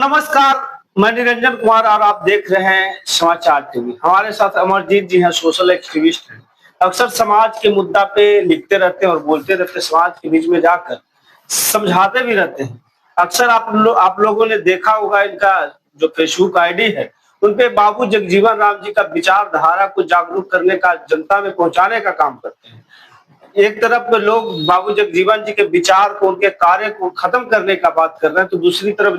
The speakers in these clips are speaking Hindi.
नमस्कार, मैं निरंजन कुमार और आप देख रहे हैं समाचार टीवी। हमारे साथ अमरजीत जी हैं, सोशल एक्टिविस्ट हैं। अक्सर समाज के मुद्दा पे लिखते रहते हैं और बोलते रहते हैं, समाज के बीच में जाकर समझाते भी रहते हैं। अक्सर आप लोगों ने देखा होगा, इनका जो फेसबुक आईडी है उन पे बाबू जगजीवन राम जी का विचारधारा को जागरूक करने का, जनता में पहुंचाने का काम करते हैं। एक तरफ लोग बाबू जगजीवन जी के विचार को, उनके कार्य को खत्म करने का बात कर रहे हैं, तो दूसरी तरफ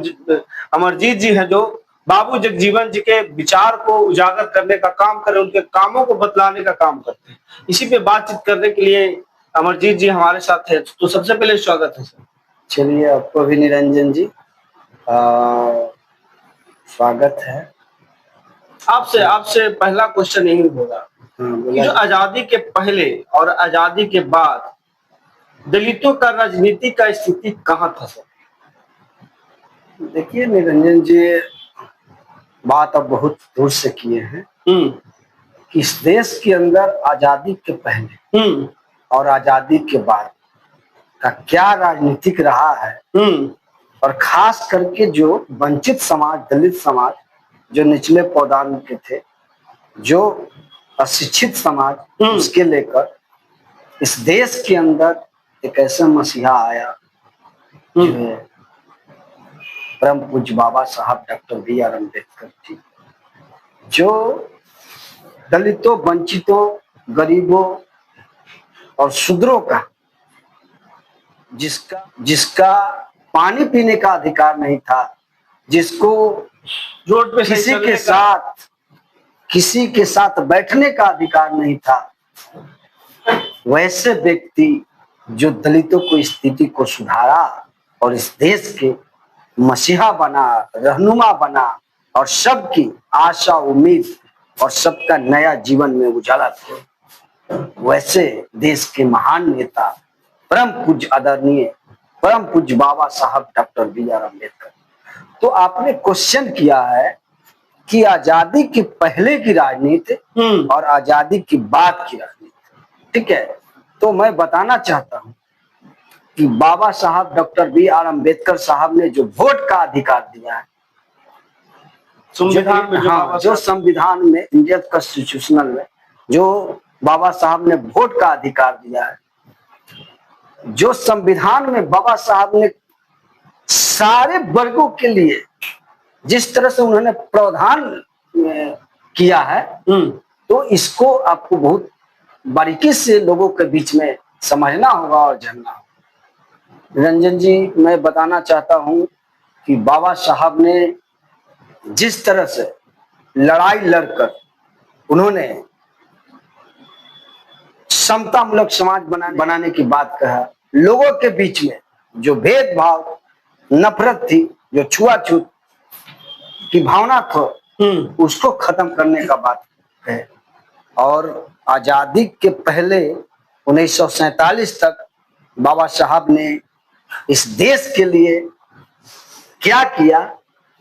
अमरजीत जी हैं जो बाबू जगजीवन जी के विचार को उजागर करने का काम कर रहे हैं, उनके कामों को बतलाने का काम करते हैं। इसी पे बातचीत करने के लिए अमरजीत जी हमारे साथ है। तो सबसे पहले स्वागत है सर। चलिए, आपको भी निरंजन जी स्वागत है। आपसे पहला क्वेश्चन यही होगा कि जो आजादी के पहले और आजादी के बाद दलितों का राजनीति का स्थिति कहाँ था सर? देखिए निरंजन जी, बात अब बहुत दूर से किए हैं कि इस देश के अंदर आजादी के पहले और आजादी के बाद का क्या राजनीतिक रहा है, और खास करके जो वंचित समाज, दलित समाज, जो निचले पौधान के थे, जो अशिक्षित समाज, उसके लेकर इस देश के अंदर एक ऐसा मसीहा आया जो है परम पूज्य बाबा साहब डॉक्टर बी.आर. अम्बेडकर जी, जो दलितों, वंचितों, गरीबों और शूद्रों का, जिसका पानी पीने का अधिकार नहीं था, जिसको रोड पे किसी के साथ बैठने का अधिकार नहीं था, वैसे व्यक्ति जो दलितों को स्थिति को सुधारा और इस देश के मसीहा बना, रहनुमा बना और सबकी आशा, उम्मीद और सबका नया जीवन में उजाला किया, वैसे देश के महान नेता परम पूज्य आदरणीय परम पूज्य बाबा साहब डॉक्टर बी.आर. अम्बेडकर। तो आपने क्वेश्चन किया है कि आजादी के पहले की राजनीति और आजादी के बाद की राजनीति, ठीक है। तो मैं बताना चाहता हूं कि बाबा साहब डॉक्टर बी.आर. अम्बेडकर साहब ने जो वोट का अधिकार दिया है संविधान में, जो संविधान में, इंडियन कॉन्स्टिट्यूशनल में जो बाबा साहब ने वोट का अधिकार दिया है, जो संविधान में बाबा साहब ने सारे वर्गों के लिए जिस तरह से उन्होंने प्रावधान किया है, तो इसको आपको बहुत बारीकी से लोगों के बीच में समझना होगा और जानना होगा। रंजन जी, मैं बताना चाहता हूं कि बाबा साहब ने जिस तरह से लड़ाई लड़कर उन्होंने समतामूलक समाज बनाने की बात कहा, लोगों के बीच में जो भेदभाव, नफरत थी, जो छुआछूत की भावना थी, उसको खत्म करने का बात है। और आजादी के पहले 1947 तक बाबा साहब ने इस देश के लिए क्या किया,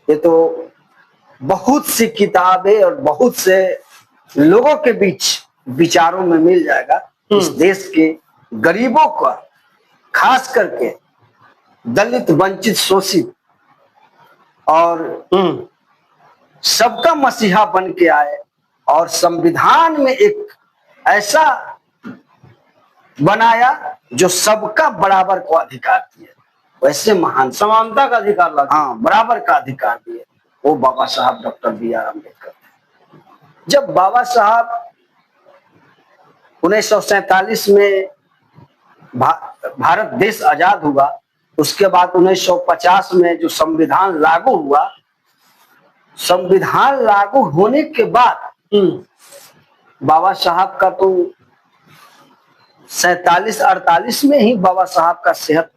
ये तो बहुत सी किताबें और बहुत से लोगों के बीच विचारों में मिल जाएगा। इस देश के गरीबों का, खास करके दलित, वंचित, शोषित और सबका मसीहा बन के आए और संविधान में एक ऐसा बनाया जो सबका बराबर को अधिकार दिए, वैसे महान समानता का अधिकार लाया, बराबर का अधिकार दिए, वो बाबा साहब डॉक्टर बी.आर. अम्बेडकर। जब बाबा साहब 1947 में भारत देश आजाद हुआ, उसके बाद 1950 में जो संविधान लागू हुआ, संविधान लागू होने के बाद बाबा साहब का तो 47-48 में ही बाबा साहब का सेहत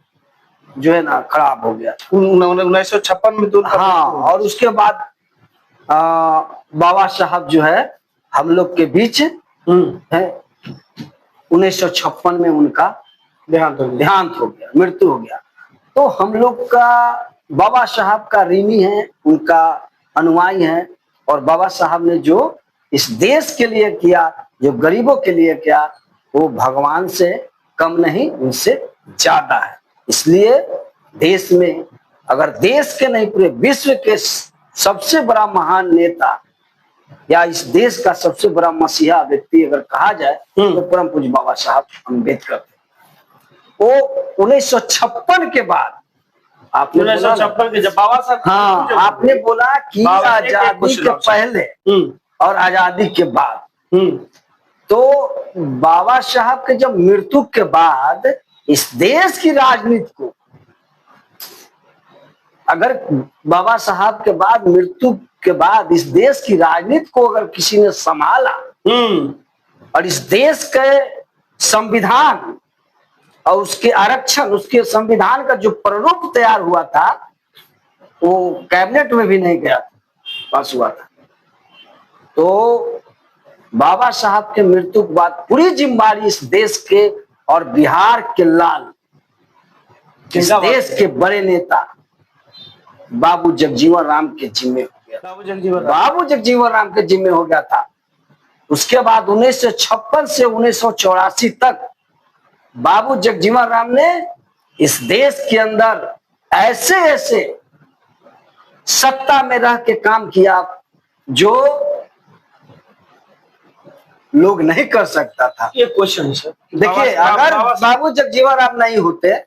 जो है ना खराब हो गया। 1956 में तो और उसके बाद बाबा साहब जो है हम लोग के बीच है, 1956 में उनका देहांत हो गया, मृत्यु हो गया। तो हम लोग का बाबा साहब का ऋणी है, उनका अनुयायी है, और बाबा साहब ने जो इस देश के लिए किया, जो गरीबों के लिए किया, वो भगवान से कम नहीं, उनसे ज्यादा है। इसलिए देश में अगर देश के नहीं पूरे विश्व के सबसे बड़ा महान नेता या इस देश का सबसे बड़ा मसीहा व्यक्ति अगर कहा जाए तो परम पूज्य बाबा साहब अम्बेडकर थे। वो 1956 के बाद, आपने 1956 के जब बाबा साहब, हाँ, आपने बोला कि आजादी के पहले और आजादी के बाद, तो बाबा साहब के जब मृत्यु के बाद इस देश की राजनीति को, अगर बाबा साहब के बाद मृत्यु के बाद इस देश की राजनीति को अगर किसी ने संभाला और इस देश के संविधान और उसके आरक्षण, उसके संविधान का जो प्रारूप तैयार हुआ था वो कैबिनेट में भी नहीं गया था, पास हुआ था। तो बाबा साहब के मृत्यु के बाद पूरी जिम्मेदारी इस देश के और बिहार के लाल, इस देश के बड़े नेता बाबू जगजीवन राम के जिम्मे हो गया। बाबू जगजीवन राम के जिम्मे हो गया था। उसके बाद 1956 से 1984 तक बाबू जगजीवन राम ने इस देश के अंदर ऐसे ऐसे सत्ता में रह के काम किया जो लोग नहीं कर सकता था। ये क्वेश्चन सर, देखिए, अगर बाबू जगजीवन राम नहीं होते,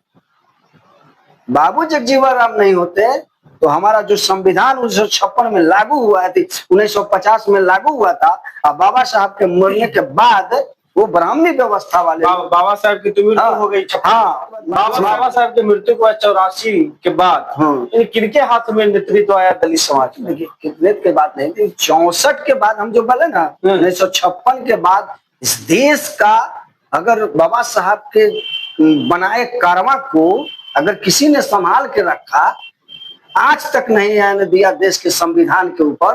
बाबू जगजीवन राम नहीं होते तो हमारा जो संविधान 1956 में लागू हुआ थी, 1950 में लागू हुआ था, और बाबा साहब के मरने के बाद वो ब्राह्मणी व्यवस्था वाले, बाबा साहब की तो मृत्यु हो गई। हाँ, बाबा साहब की मृत्यु को 84 के बाद किनके हाथ में नेतृत्व आया दलित समाज में? कितने के बाद नहीं, 64 के बाद हम जो बोले ना, 1956 के बाद इस देश का अगर बाबा साहब के बनाए कारवा को अगर किसी ने संभाल के रखा, आज तक नहीं आने दिया देश के संविधान के ऊपर,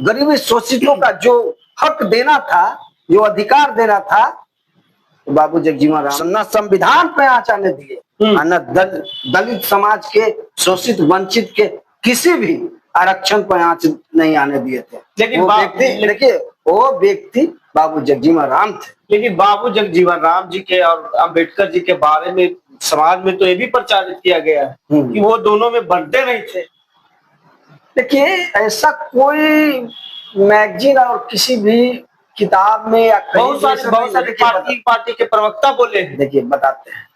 गरीबी शोषितों का जो हक देना था, जो अधिकार देना था, तो बाबू जगजीवन राम न संविधान पे आँच आने दिए, न दलित समाज के शोषित वंचित के किसी भी आरक्षण पर आँच नहीं आने दिए थे। लेकिन वो व्यक्ति, देखिए, वो व्यक्ति बाबू जगजीवन राम थे। लेकिन बाबू जगजीवन राम जी के और अम्बेडकर जी के बारे में समाज में तो ये भी प्रचारित किया गया है कि वो दोनों में बनते नहीं थे। देखिए, ऐसा कोई मैगजीन और किसी भी किताब में या बहुत सारे पार्टी के प्रवक्ता बोले हैं। देखिए, बताते हैं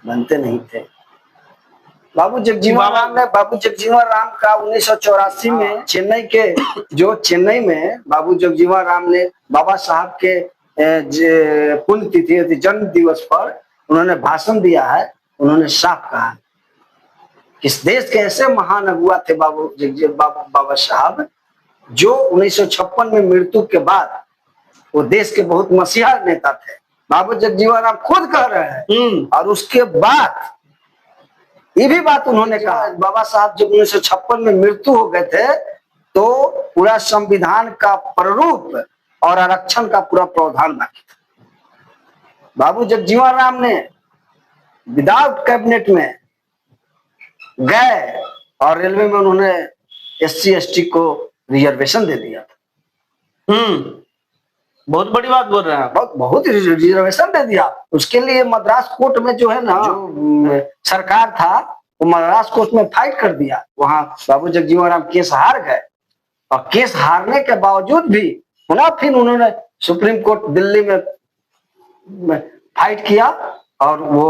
बनते नहीं थे। बाबू जगजीवन राम का 1984 में चेन्नई में बाबू जगजीवन राम ने बाबा साहब के पुण्यतिथि जन्म दिवस पर उन्होंने भाषण दिया है। उन्होंने साफ कहा कि इस देश के ऐसे महान अगुआ थे बाबा साहब, जो 1956 में मृत्यु के बाद वो देश के बहुत मसीहा नेता थे। बाबू जगजीवन राम खुद कह रहे हैं। और उसके बाद ये भी बात उन्होंने कहा, बाबा साहब जब 1956 में मृत्यु हो गए थे तो पूरा संविधान का प्रारूप और आरक्षण का पूरा प्रावधान बाकी था। बाबू जगजीवन राम ने विदाउट कैबिनेट में गए और रेलवे में उन्होंने SC ST को रिजर्वेशन दे दिया था। बहुत बड़ी बात बोल रहे हैं, बहुत रिजर्वेशन दे दिया। उसके लिए मद्रास कोर्ट में जो है ना, जो सरकार था, वो मद्रास कोर्ट में फाइट कर दिया। वहां बाबू जगजीवन राम केस हार गए, और केस हारने के बावजूद भी फिर उन्होंने सुप्रीम कोर्ट दिल्ली में फाइट किया और वो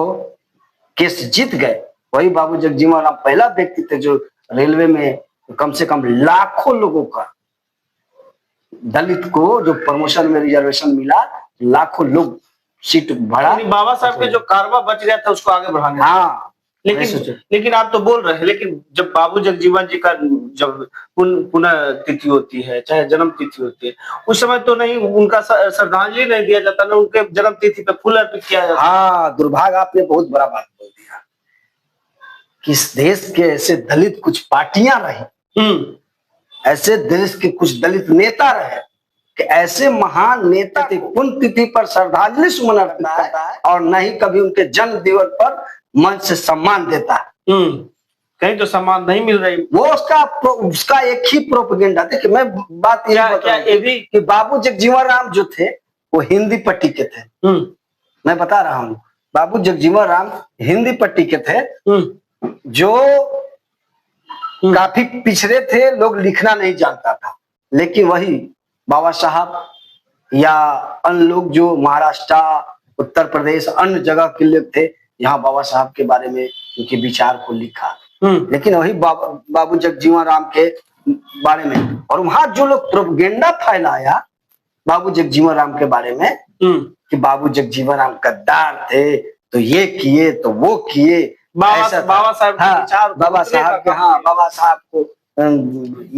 केस जीत गए। वही बाबू जगजीवन राम पहला व्यक्ति थे जो रेलवे में कम से कम लाखों लोगों का, दलित को जो प्रमोशन में रिजर्वेशन मिला, लाखों लोग सीट बढ़ा। बाबा साहब के जो कारवा बच गया था उसको आगे बढ़ाने। हाँ, लेकिन आप तो बोल रहे हैं, लेकिन जब बाबू जगजीवन जी का जब पुनः तिथि होती है, चाहे जन्म तिथि होती है, उस समय तो नहीं उनका श्रद्धांजलि नहीं दिया जाता, ना उनके जन्म तिथि पे फूल अर्पित किया जाता। हाँ, दुर्भाग्य, आपने बहुत बड़ा बात बोल दिया कि इस देश के ऐसे दलित कुछ पार्टियां रही, ऐसे देश के कुछ दलित नेता रहे कि ऐसे महान नेता की पुण्यतिथि पर श्रद्धांजलि सुमन अर्पित करता है और नहीं कभी उनके जन्म दिवस पर मंच से सम्मान देता है। कहीं तो सम्मान नहीं मिल रही। वो उसका एक ही प्रोपेगेंडा। देखिए, मैं बात ये भी कि बाबू जगजीवन राम जो थे वो हिंदी पट्टी के थे। मैं बता रहा हूँ, बाबू जगजीवन राम हिंदी पट्टी के थे, जो काफी पिछड़े थे, लोग लिखना नहीं जानता था। लेकिन वही बाबा साहब या अन्य लोग जो महाराष्ट्र, उत्तर प्रदेश, अन्य जगह के लोग थे, यहाँ बाबा साहब के बारे में उनके विचार को लिखा। लेकिन वही बाबू जगजीवन राम के बारे में, और वहां जो लोग प्रोपेगेंडा फैलाया बाबू जगजीवन राम के बारे में कि बाबू जगजीवन राम गद्दार थे, तो ये किए तो वो किए, बाबा साहब बाबा साहब के, हाँ बाबा साहब को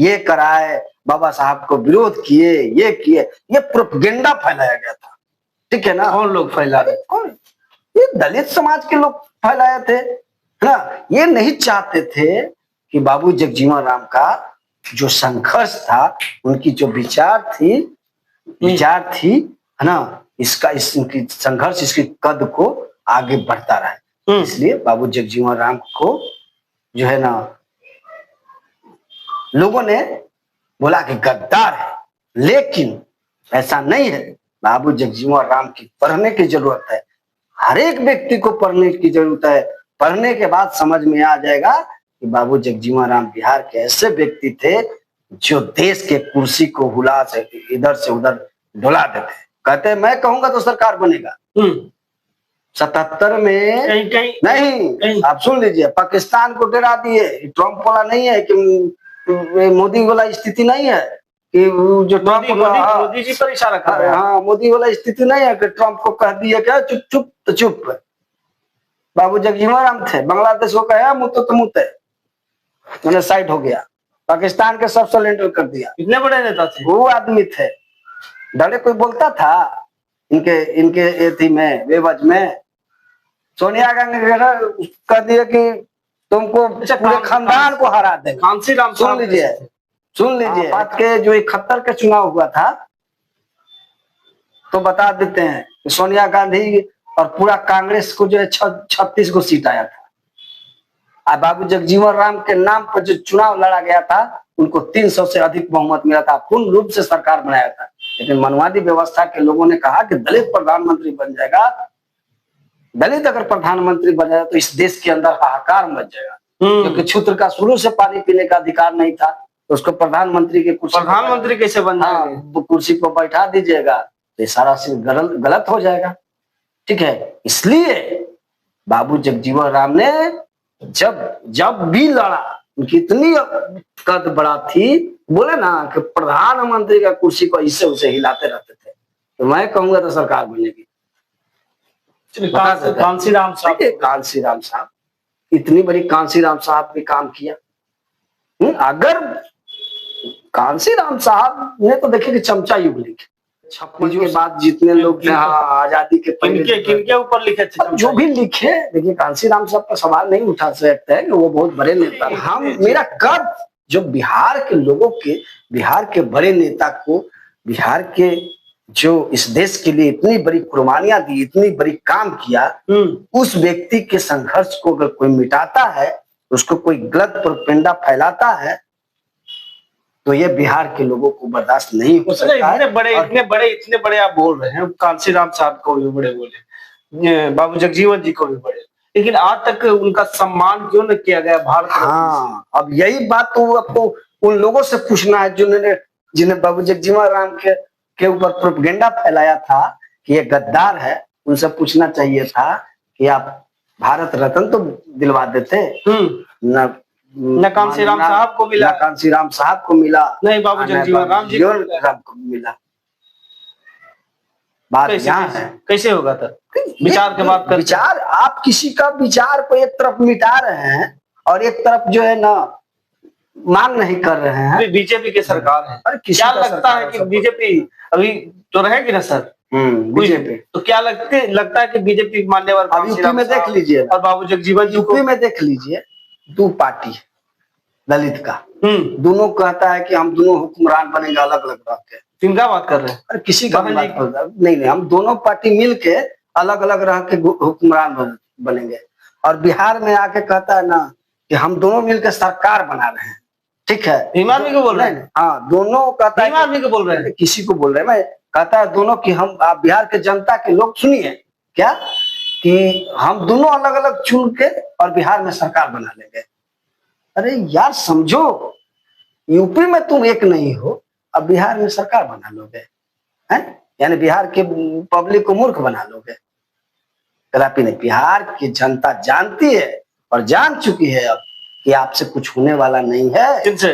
ये कराए, बाबा साहब को विरोध किए, ये प्रोपेगेंडा फैलाया गया था। ठीक है ना? कौन लोग फैला रहे? कौन? ये दलित समाज के लोग फैलाए थे, है ना? ये नहीं चाहते थे कि बाबू जगजीवन राम का जो संघर्ष था, उनकी जो विचार थी, है ना, इनकी संघर्ष, इसकी कद को आगे बढ़ता रहे। इसलिए बाबू जगजीवन राम को जो है ना, लोगों ने बोला कि गद्दार है, लेकिन ऐसा नहीं है। बाबू जगजीवन राम की पढ़ने की जरूरत है, हर एक व्यक्ति को पढ़ने की जरूरत है। पढ़ने के बाद समझ में आ जाएगा कि बाबू जगजीवन राम बिहार के ऐसे व्यक्ति थे जो देश के कुर्सी को हुला से इधर से उधर डुला देते। कहते मैं कहूंगा तो सरकार बनेगा। 77 में नहीं, आप सुन लीजिए, पाकिस्तान को डरा दिए। ट्रम्प वाला नहीं है कि मोदी वाला स्थिति नहीं है कि जो ट्रम्प मोदी जी पर इशारा कर रहे हैं। हाँ, मोदी वाला स्थिति नहीं है कि ट्रम्प को कह दिए क्या चुप चुप तो चुप। बाबू जगजीवन राम थे, बांग्लादेश को कहे मुँह तो मुँह थे, मैंने साइड हो गया, पाकिस्तान के सब सरेंडर कर दिया। इतने बड़े नेता थे, वो आदमी थे। डरे कोई बोलता था इनके एथी में, बेवज में? सोनिया गांधी कह दिया कि तुमको पूरे खानदान को हरा दे। कांसी राम, सुन लीजिए बात के जो 71 का चुनाव हुआ था, तो बता देते हैं कि सोनिया गांधी और पूरा कांग्रेस को जो है 36 को सीट आया था। और बाबू जगजीवन राम के नाम पर जो चुनाव लड़ा गया था, उनको 300 से अधिक बहुमत मिला था, पूर्ण रूप से सरकार बनाया था। लेकिन मनवादी व्यवस्था के लोगों ने कहा कि दलित प्रधानमंत्री बन जाएगा, दलित अगर प्रधानमंत्री बन जाएगा तो इस देश के अंदर हाहाकार मच जाएगा, क्योंकि क्षुद्र का शुरू से पानी पीने का अधिकार नहीं था, तो उसको प्रधानमंत्री के प्रधानमंत्री कैसे बन जाएगा? कुर्सी को बैठा दीजिएगा तो ये सारा चीज गलत हो जाएगा। ठीक है, इसलिए बाबू जगजीवन राम ने जब भी लड़ा, उनकी इतनी कद बड़ा थी, बोले ना कि प्रधानमंत्री का कुर्सी को इससे उसे हिलाते रहते थे। तो मैं कहूंगा तो सरकार बनेगी। कांसी राम साहब, इतनी बड़ी कांसी राम साहब ने काम किया। अगर कांसी राम साहब ने तो देखिए कि चमचा युग लिखे, 56 के बाद जितने लोग आजादी के पहले किनके ऊपर लिखे थे, जो भी लिखे, देखिए कांसी राम साहब का सवाल नहीं उठा सकते हैं कि वो बहुत बड़े नेता। हम मेरा कर्ज जो बिहार के लोगों के, बिहार के बड़े नेता को, बिहार के जो इस देश के लिए इतनी बड़ी कुर्बानियां दी, इतनी बड़ी काम किया, उस व्यक्ति के संघर्ष को अगर कोई मिटाता है, उसको कोई गलत प्रोपेगेंडा फैलाता है, तो ये बिहार के लोगों को बर्दाश्त नहीं हो सकता। इतने बड़े आप बोल रहे हैं, कांसी राम साहब को भी बड़े बोले, बाबू जगजीवन जी को भी बड़े, लेकिन आज तक उनका सम्मान क्यों न किया गया भारत? हाँ, अब यही बात तो आपको उन लोगों से पूछना है जिन्हें बाबू जगजीवन राम के ऊपर प्रोपेगेंडा फैलाया था कि ये गद्दार है। उनसे पूछना चाहिए था कि आप भारत रत्न तो दिलवा देते, न कांसी राम साहब को मिला, कांसी राम साहब को मिला, नहीं बाबू जगजीवन राम जी को मिला। बात यहाँ है, कैसे होगा? तब विचार के बात कर, विचार, आप किसी का विचार को एक तरफ मिटा रहे हैं और एक तरफ जो है ना मांग नहीं कर रहे हैं। बीजेपी की सरकार है, क्या लगता है कि बीजेपी अभी तो रहेगी ना सर? बीजेपी तो क्या लगता है कि बीजेपी मान्यवर यूपी में देख लीजिए और बाबू जगजीवन जी यूपी में देख लीजिए, 2 पार्टी है दलित का, दोनों कहता है कि हम दोनों हुक्मरान बनेंगे अलग अलग रह के। किनका बात कर रहे हैं? अरे किसी का बात कर रहे हैं? नहीं, हम दोनों पार्टी मिल के अलग अलग रह के हुक्मरान बनेंगे। और बिहार में आके कहता है ना कि हम दोनों मिलकर सरकार बना रहे हैं। ठीक है, इमामी को बोल रहे हैं? हाँ, दोनों कहता है, इमामी को बोल रहे हैं, किसी को बोल रहे हैं, मैं कहता है दोनों कि हम, आप बिहार के जनता के लोग सुनिए क्या, कि हम दोनों अलग अलग चुन के और बिहार में सरकार बना लेंगे। अरे यार समझो, यूपी में तुम एक नहीं हो, अब बिहार में सरकार बना लोगे हैं? यानी बिहार के पब्लिक को मूर्ख बना लोगे? कदापि नहीं। बिहार की जनता जानती है और जान चुकी है अब कि आपसे कुछ होने वाला नहीं है। किनसे?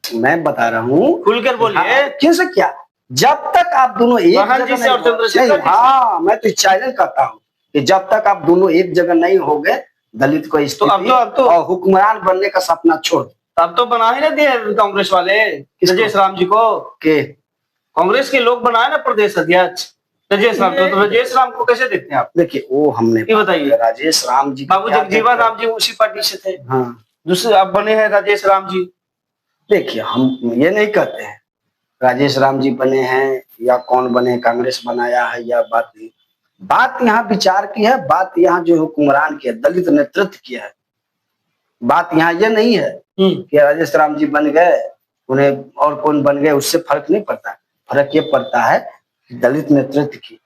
मैं बता रहा हूँ, खुलकर बोलिए। किनसे क्या? जब तक आप दोनों एक बहन जी जगह से और चंद्रशेखर जी से। हाँ, मैं तो चैलेंज करता हूँ कि जब तक आप दोनों एक जगह नहीं होगे, दलित को स्थिति अब तो और हुक्मरान बनने का सपना छोड़ दो। तब तो बना ही ना दिए कांग्रेस वाले राजेश राम जी को। के कांग्रेस के लोग बनाए ना प्रदेश अध्यक्ष राजेश राम। तो राजेश राम को कैसे देखते हैं आप? देखिए, वो हमने ये बताइए। राजेश राम जी, बाबू जगजीवन राम जी उसी पार्टी से थे। हाँ, दूसरे अब बने हैं राजेश राम जी। देखिए, हम ये नहीं कहते हैं राजेश राम जी बने हैं या कौन बने, कांग्रेस बनाया है या बात नहीं। बात यहाँ विचार की है, बात यहाँ जो हुक्मरान की है, दलित नेतृत्व की है। बात यहाँ ये नहीं है कि राजेश राम जी बन गए, उन्हें और कौन बन गए, उससे फर्क नहीं पड़ता। फर्क ये पड़ता है दलित नेतृत्व की।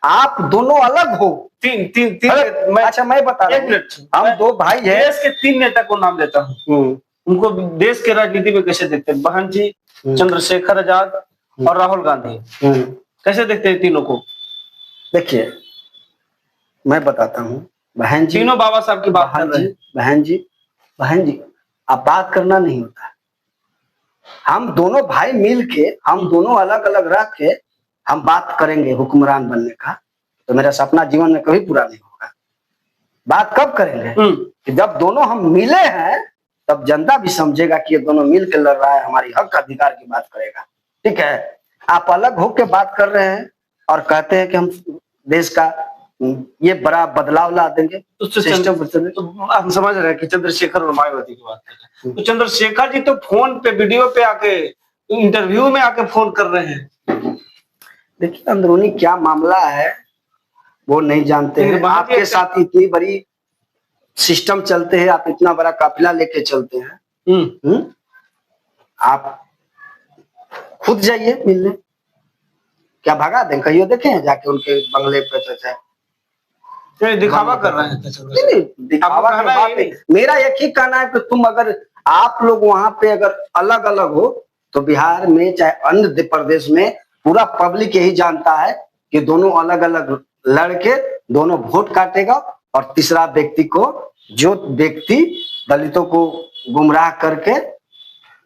आप दोनों अलग हो। तीन अच्छा, मैं बता रहा हूँ, हम दो भाई हैं। देश के 3 नेता को नाम देता हूँ, उनको देश के राजनीति में कैसे देखते हैं? बहन जी, चंद्रशेखर आजाद और राहुल गांधी, कैसे देखते हैं तीनों को? देखिए, मैं बताता हूँ, बहन जी, तीनों बाबा साहब की बात कर रहे हैं। बहन जी, अब बात करना नहीं होता। हम दोनों भाई मिल के, हम दोनों अलग अलग रह के हम बात करेंगे हुक्मरान बनने का, तो मेरा सपना जीवन में कभी पूरा नहीं होगा। बात कब करेंगे? कि जब दोनों हम मिले हैं, तब जनता भी समझेगा कि ये दोनों मिल के लड़ रहा है, हमारी हक अधिकार की बात करेगा। ठीक है? आप अलग होकर बात कर रहे हैं और कहते हैं कि हम देश का ये बड़ा बदलाव ला देंगे। तो हम समझ रहे हैं कि चंद्रशेखर और मायावती की बात कर रहे हैं। तो चंद्रशेखर जी तो फोन पे, वीडियो पे आके, इंटरव्यू में आके फोन कर रहे हैं। देखिए, अंदरूनी क्या मामला है वो नहीं जानते हैं। आपके साथ इतनी बड़ी सिस्टम चलते हैं, आप इतना बड़ा काफिला लेके चलते हैं। आप खुद जाइए मिलने, क्या भगा दें? कहियो देखे हैं जाके उनके बंगले पे? दिखावा कर रहे हैं। नहीं, दिखावा की बात नहीं। मेरा एक ही कहना है कि तुम अगर आप लोग वहां पे अगर अलग अलग हो, तो बिहार में चाहे अन्य प्रदेश में पूरा पब्लिक यही जानता है कि दोनों अलग अलग लड़के दोनों वोट काटेगा, और तीसरा व्यक्ति को, जो व्यक्ति दलितों को गुमराह करके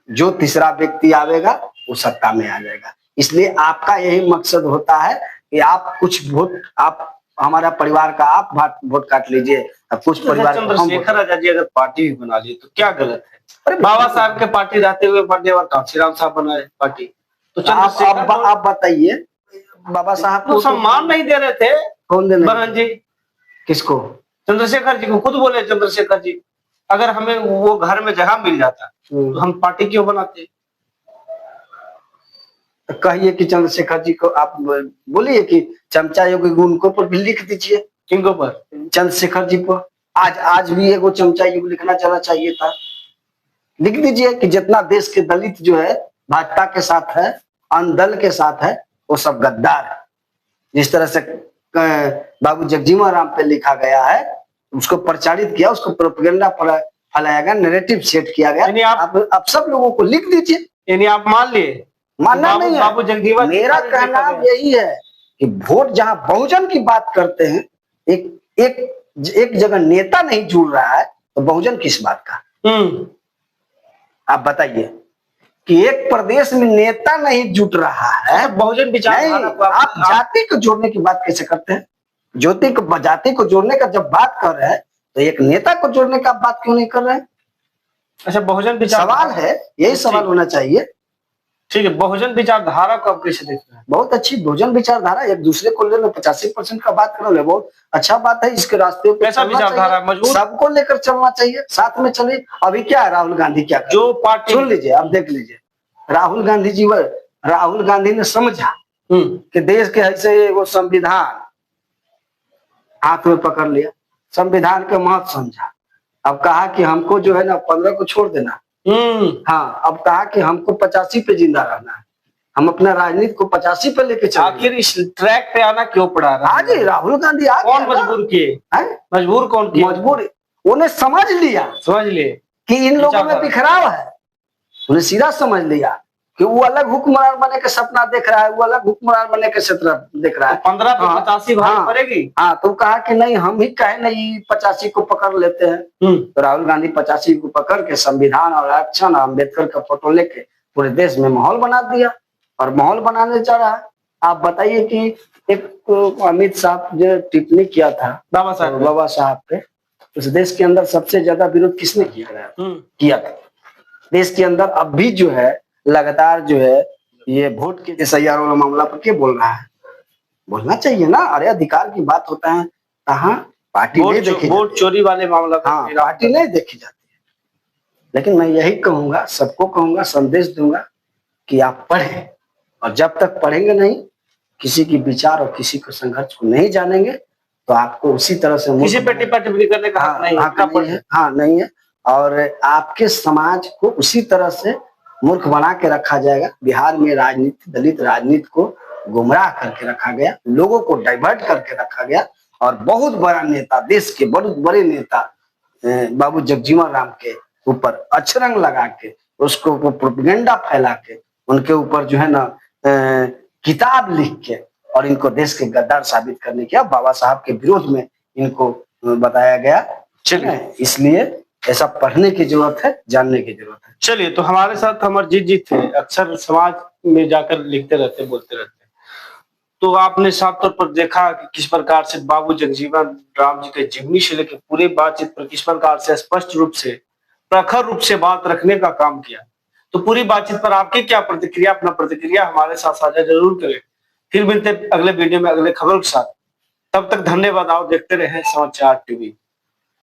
जो तीसरा व्यक्ति आवेगा वो सत्ता में आ जाएगा। इसलिए आपका यही मकसद होता है कि आप कुछ वोट, आप हमारा परिवार का आप वोट काट लीजिए, कुछ परिवार। चंद्रशेखर आजाद जी अगर पार्टी भी बना ली तो क्या गलत है? अरे बाबा साहब के पार्टी रहते हुए कांशीराम साहब बनाए पार्टी, तो आप बताइए, बाबा साहब को सम्मान नहीं दे रहे थे? कौन दे? बहन जी। किसको? चंद्रशेखर जी को। खुद बोले चंद्रशेखर जी, अगर हमें वो घर में जगह मिल जाता तो हम पार्टी क्यों बनाते? कहिए कि चंद्रशेखर जी को आप बोलिए कि चमचा योगी उनको पर भी लिख दीजिए। किनको पर? चंद्रशेखर जी पर। आज भी एगो चमचा युग लिखना चला चाहिए था। लिख दीजिए कि जितना देश के दलित जो है भाजपा के साथ है, अन्य दल के साथ है, वो सब गद्दार है। जिस तरह से बाबू जगजीवन राम पे लिखा गया है, उसको प्रचारित किया, उसको प्रोपेगेंडा फैलाया गया, नैरेटिव सेट किया गया। आप सब लोगों को लिख दीजिए। यानी आप मान लिए? मानना नहीं है। बाबू जगजीवन, मेरा कहना यही है कि वोट जहां बहुजन की बात करते हैं, एक जगह नेता नहीं जुड़ रहा है, तो बहुजन किस बात का? आप बताइए कि एक प्रदेश में नेता नहीं जुट रहा है, बहुजन विचारधारा। आप जाति को जोड़ने की बात कैसे करते हैं? जाति को जोड़ने का जब बात कर रहे हैं, तो एक नेता को जोड़ने का बात क्यों नहीं कर रहे हैं? अच्छा, बहुजन सवाल है, यही सवाल होना चाहिए। ठीक है, बहुजन विचारधारा को आप कैसे देखते हैं? बहुत अच्छी बहुजन विचारधारा, एक दूसरे को लेकर 85% का बात करो, बहुत अच्छा बात है। इसके रास्ते पे विचारधारा मजबूत, सबको लेकर चलना चाहिए, साथ में चलिए। अभी क्या है, राहुल गांधी क्या जो पार्टी, सुन लीजिए, आप देख लीजिए, राहुल गांधी ने समझा कि देश के ऐसे वो संविधान हाथ में पकड़ लिया, संविधान के महत्व समझा। अब कहा कि हमको जो है ना 15 को छोड़ देना। हाँ, अब कहा कि हमको 85 पे जिंदा रहना है, हम अपना राजनीति को 85 पे लेके चले। आखिर इस ट्रैक पे आना क्यों पड़ा? आज राहुल गांधी कौन मजबूर किए? मजबूर कौन किए? मजबूर उन्हें समझ लिए कि इन लोगों में विचारधारा। बिखराव है। उन्हें सीधा समझ लिया कि वो अलग हुक्मरान बने के सपना देख रहा है, वो अलग हुक्मरान बने के सपना देख रहा है। 15 पे 85 भारी पड़ेगी। हाँ, तो कहा कि नहीं, हम ही कहे नहीं 85 को पकड़ लेते हैं। तो राहुल गांधी 85 को पकड़ के संविधान और आरक्षण अम्बेडकर का फोटो लेके पूरे देश में माहौल बना दिया और माहौल बनाने जा रहा है। आप बताइए कि एक अमित शाह जो टिप्पणी किया था बाबा साहब पे, उस देश के अंदर सबसे ज्यादा विरोध किसने किया था? देश के अंदर अब भी जो है लगातार जो है ये वोट के SIR वाला मामला पर क्या बोल रहा है? बोलना चाहिए ना। अरे अधिकार की बात होता है, कहाँ पार्टी नहीं देखी, वोट चोरी वाले मामला पार्टी नहीं देखी जाती है। लेकिन मैं यही कहूंगा, सबको कहूंगा, संदेश दूंगा कि आप पढ़ें, और जब तक पढ़ेंगे नहीं, किसी की विचार और किसी को संघर्ष को नहीं जानेंगे, तो आपको उसी तरह से किसी पे टिप्पणी करने का हक नहीं है। और आपके समाज को उसी तरह से मूर्ख बना के रखा जाएगा। बिहार में राजनीति, दलित राजनीति को गुमराह करके रखा गया, लोगों को डाइवर्ट करके रखा गया, और बहुत बड़ा नेता, देश के बहुत बड़े नेता बाबू जगजीवन राम के ऊपर अछरंग लगा के, उसको प्रोपेगेंडा फैला के, उनके ऊपर जो है ना किताब लिख के और इनको देश के गद्दार साबित करने के बाबा साहब के विरोध में इनको बताया गया। चलिए, इसलिए ऐसा पढ़ने की जरूरत है, जानने की जरूरत है। चलिए, तो हमारे साथ अमरजीत जी थे, अक्सर समाज में जाकर लिखते रहते, बोलते रहते। तो आपने साफ तौर पर देखा कि किस प्रकार से बाबू जगजीवन राम जी के जीवनी से लेकर पूरे बातचीत पर किस प्रकार से स्पष्ट रूप से, प्रखर रूप से बात रखने का काम किया। तो पूरी बातचीत पर आपकी क्या प्रतिक्रिया? अपना प्रतिक्रिया हमारे साथ साझा जरूर करें। फिर मिलते अगले वीडियो में अगले खबर के साथ। तब तक धन्यवाद। आप देखते रहे समाचार टीवी।